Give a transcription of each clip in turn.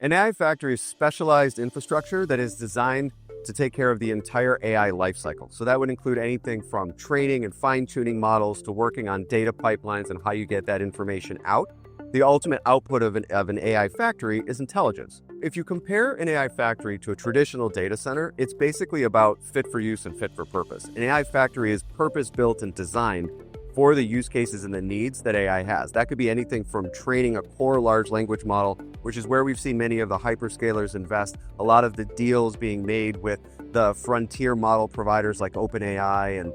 An AI factory is specialized infrastructure that is designed to take care of the entire AI lifecycle. So that would include anything from training and fine-tuning models to working on data pipelines and how you get that information out. The ultimate output of an AI factory is intelligence. If you compare an AI factory to a traditional data center, it's basically about fit for use and fit for purpose. An AI factory is purpose-built and designed for the use cases and the needs that AI has. That could be anything from training a core large language model, which is where we've seen many of the hyperscalers invest, a lot of the deals being made with the frontier model providers like OpenAI and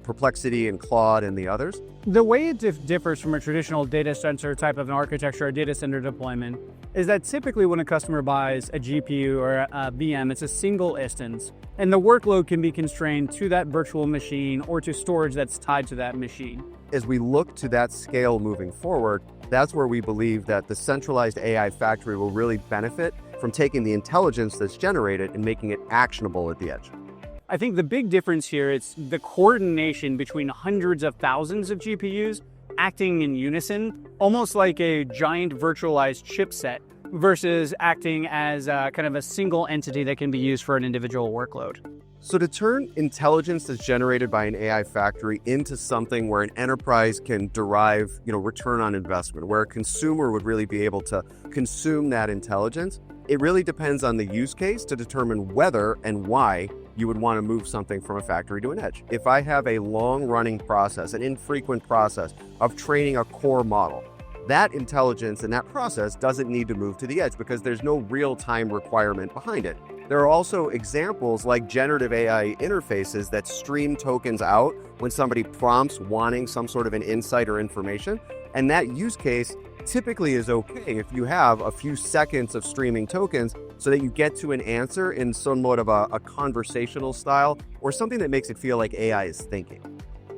Perplexity and Claude and the others. The way it differs from a traditional data center type of an architecture or data center deployment is that typically when a customer buys a GPU or a VM, it's a single instance, and the workload can be constrained to that virtual machine or to storage that's tied to that machine. As we look to that scale moving forward, that's where we believe that the centralized AI factory will really benefit from taking the intelligence that's generated and making it actionable at the edge. I think the big difference here is the coordination between hundreds of thousands of GPUs acting in unison, almost like a giant virtualized chipset, versus acting as kind of a single entity that can be used for an individual workload. So to turn intelligence that's generated by an AI factory into something where an enterprise can derive, return on investment, where a consumer would really be able to consume that intelligence, it really depends on the use case to determine whether and why you would want to move something from a factory to an edge. If I have a long-running process, an infrequent process of training a core model, that intelligence and that process doesn't need to move to the edge because there's no real-time requirement behind it. There are also examples like generative AI interfaces that stream tokens out when somebody prompts wanting some sort of an insight or information. And that use case typically is okay if you have a few seconds of streaming tokens so that you get to an answer in somewhat of a conversational style or something that makes it feel like AI is thinking.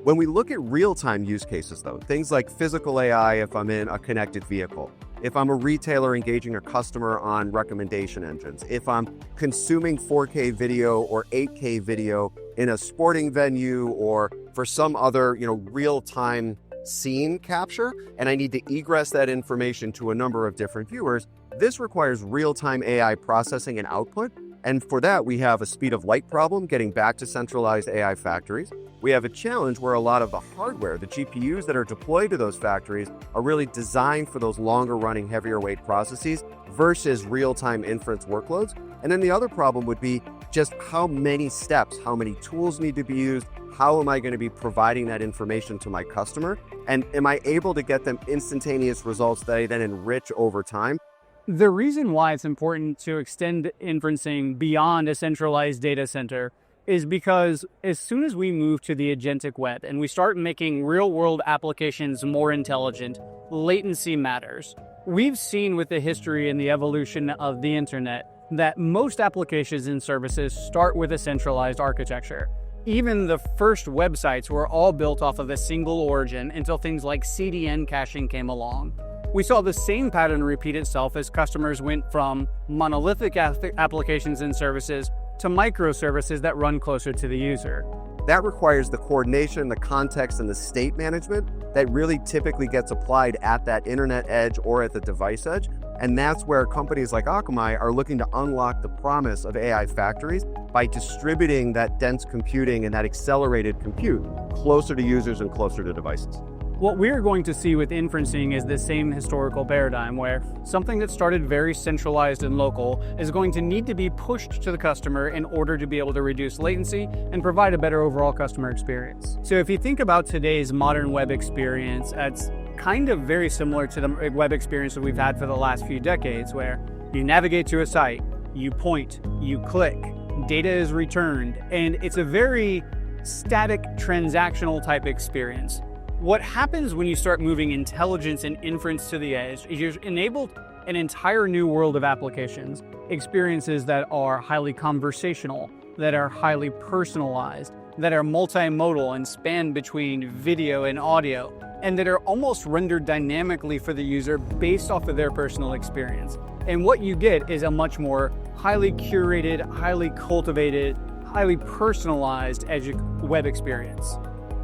When we look at real-time use cases though, things like physical AI if I'm in a connected vehicle, if I'm a retailer engaging a customer on recommendation engines, if I'm consuming 4K video or 8K video in a sporting venue or for some other, real-time scene capture, and I need to egress that information to a number of different viewers, this requires real-time AI processing and output. And for that, we have a speed of light problem getting back to centralized AI factories. We have a challenge where a lot of the hardware, the GPUs that are deployed to those factories are really designed for those longer running, heavier weight processes versus real-time inference workloads. And then the other problem would be just how many steps, how many tools need to be used, how am I going to be providing that information to my customer? And am I able to get them instantaneous results that I then enrich over time? The reason why it's important to extend inferencing beyond a centralized data center is because as soon as we move to the agentic web and we start making real-world applications more intelligent, latency matters. We've seen with the history and the evolution of the internet that most applications and services start with a centralized architecture. Even the first websites were all built off of a single origin until things like CDN caching came along. We saw the same pattern repeat itself as customers went from monolithic applications and services to microservices that run closer to the user. That requires the coordination, the context, and the state management that really typically gets applied at that internet edge or at the device edge. And that's where companies like Akamai are looking to unlock the promise of AI factories by distributing that dense computing and that accelerated compute closer to users and closer to devices. What we're going to see with inferencing is the same historical paradigm where something that started very centralized and local is going to need to be pushed to the customer in order to be able to reduce latency and provide a better overall customer experience. So if you think about today's modern web experience, it's kind of very similar to the web experience that we've had for the last few decades, where you navigate to a site, you point, you click, data is returned, and it's a very static transactional type experience. What happens when you start moving intelligence and inference to the edge is you've enabled an entire new world of applications, experiences that are highly conversational, that are highly personalized, that are multimodal and span between video and audio, and that are almost rendered dynamically for the user based off of their personal experience. And what you get is a much more highly curated, highly cultivated, highly personalized edge web experience.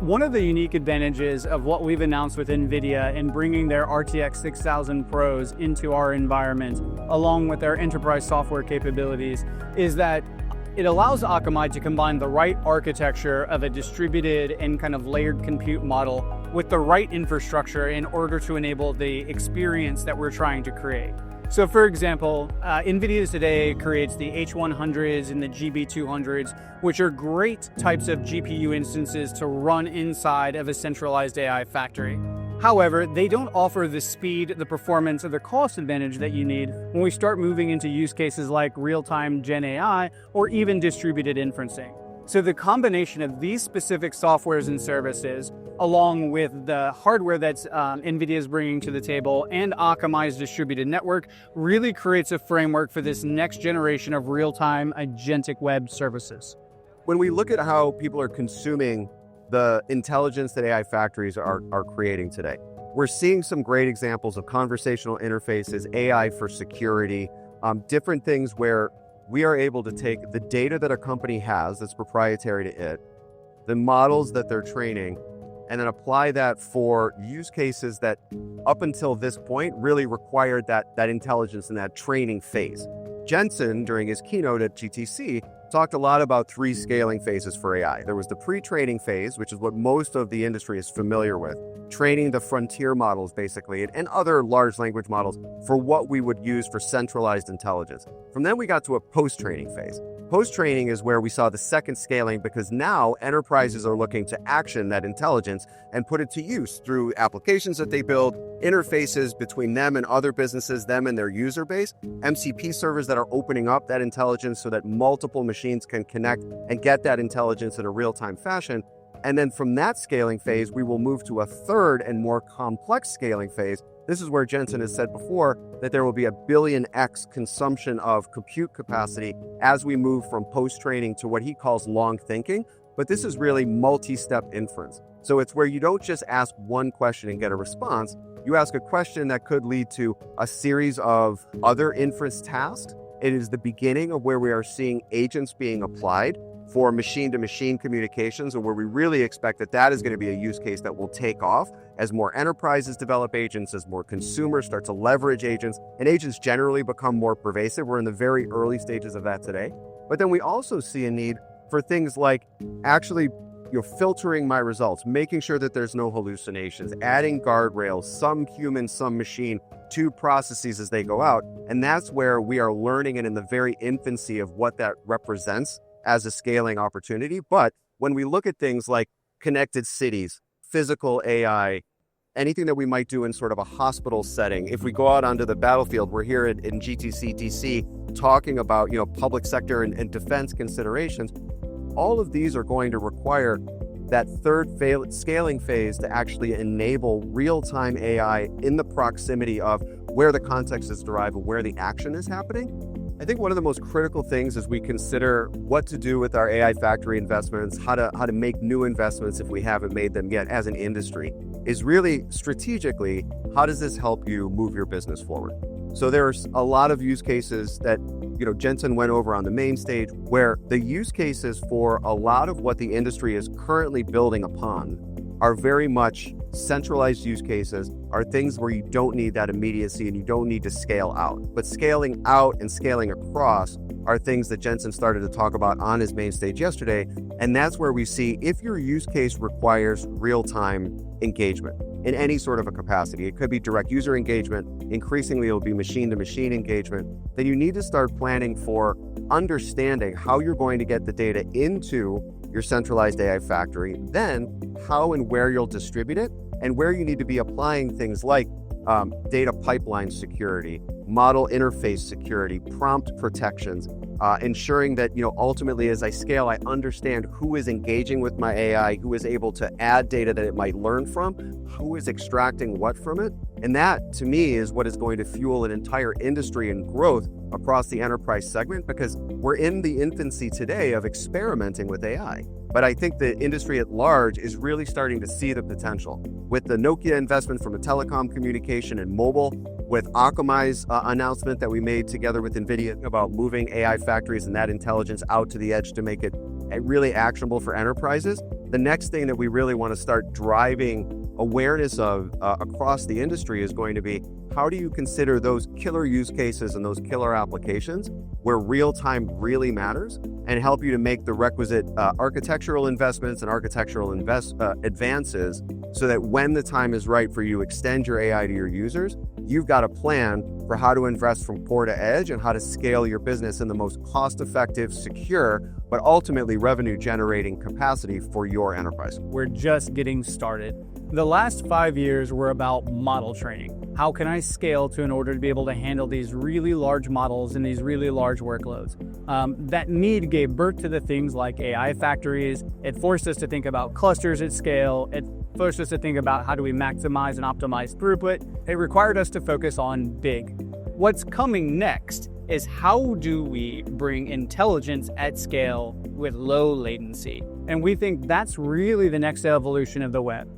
One of the unique advantages of what we've announced with NVIDIA in bringing their RTX 6000 Pros into our environment, along with their enterprise software capabilities, is that it allows Akamai to combine the right architecture of a distributed and kind of layered compute model with the right infrastructure in order to enable the experience that we're trying to create. So for example, NVIDIA today creates the H100s and the GB200s, which are great types of GPU instances to run inside of a centralized AI factory. However, they don't offer the speed, the performance, or the cost advantage that you need when we start moving into use cases like real-time Gen AI or even distributed inferencing. So the combination of these specific softwares and services, along with the hardware that's NVIDIA is bringing to the table and Akamai's distributed network, really creates a framework for this next generation of real-time agentic web services. When we look at how people are consuming the intelligence that AI factories are creating today, we're seeing some great examples of conversational interfaces, AI for security, different things where we are able to take the data that a company has that's proprietary to it, the models that they're training, and then apply that for use cases that up until this point really required that intelligence in that training phase. Jensen, during his keynote at GTC, talked a lot about 3 scaling phases for AI. There was the pre-training phase, which is what most of the industry is familiar with, training the frontier models basically, and other large language models for what we would use for centralized intelligence. From then we got to a post-training phase. Post-training is where we saw the second scaling, because now enterprises are looking to action that intelligence and put it to use through applications that they build, interfaces between them and other businesses, them and their user base, MCP servers that are opening up that intelligence so that multiple machines can connect and get that intelligence in a real-time fashion. And then from that scaling phase, we will move to a third and more complex scaling phase. This is where Jensen has said before that there will be a billion X consumption of compute capacity as we move from post-training to what he calls long thinking. But this is really multi-step inference. So it's where you don't just ask one question and get a response. You ask a question that could lead to a series of other inference tasks. It is the beginning of where we are seeing agents being applied for machine-to-machine communications, and where we really expect that is going to be a use case that will take off as more enterprises develop agents, as more consumers start to leverage agents, and agents generally become more pervasive. We're in the very early stages of that today. But then we also see a need for things like actually filtering my results, making sure that there's no hallucinations, adding guardrails, some human, some machine, to processes as they go out. And that's where we are learning and in the very infancy of what that represents as a scaling opportunity. But when we look at things like connected cities, physical AI, anything that we might do in sort of a hospital setting, if we go out onto the battlefield, we're here in GTC DC talking about public sector and defense considerations. All of these are going to require that third scaling phase to actually enable real-time AI in the proximity of where the context is derived and where the action is happening. I think one of the most critical things as we consider what to do with our AI factory investments, how to make new investments if we haven't made them yet as an industry, is really strategically, how does this help you move your business forward? So there's a lot of use cases that Jensen went over on the main stage, where the use cases for a lot of what the industry is currently building upon are very much centralized use cases, are things where you don't need that immediacy and you don't need to scale out. But scaling out and scaling across are things that Jensen started to talk about on his main stage yesterday. And that's where we see if your use case requires real-time engagement in any sort of a capacity, it could be direct user engagement, increasingly it'll be machine-to-machine engagement, then you need to start planning for understanding how you're going to get the data into your centralized AI factory, then how and where you'll distribute it, and where you need to be applying things like data pipeline security, model interface security, prompt protections, ensuring that ultimately as I scale, I understand who is engaging with my AI, who is able to add data that it might learn from, who is extracting what from it. And that, to me, is what is going to fuel an entire industry and growth across the enterprise segment, because we're in the infancy today of experimenting with AI. But I think the industry at large is really starting to see the potential. With the Nokia investment from a telecom communication and mobile, with Akamai's announcement that we made together with NVIDIA about moving AI factories and that intelligence out to the edge to make it really actionable for enterprises, the next thing that we really want to start driving awareness of across the industry is going to be, how do you consider those killer use cases and those killer applications where real time really matters, and help you to make the requisite architectural investments and architectural advances, so that when the time is right for you to extend your AI to your users, you've got a plan for how to invest from core to edge and how to scale your business in the most cost-effective, secure, but ultimately revenue-generating capacity for your enterprise. We're just getting started. The last 5 years were about model training. How can I scale in order to be able to handle these really large models and these really large workloads? That need gave birth to the things like AI factories. It forced us to think about clusters at scale. It forced us to think about how do we maximize and optimize throughput. It required us to focus on big. What's coming next is, how do we bring intelligence at scale with low latency? And we think that's really the next evolution of the web.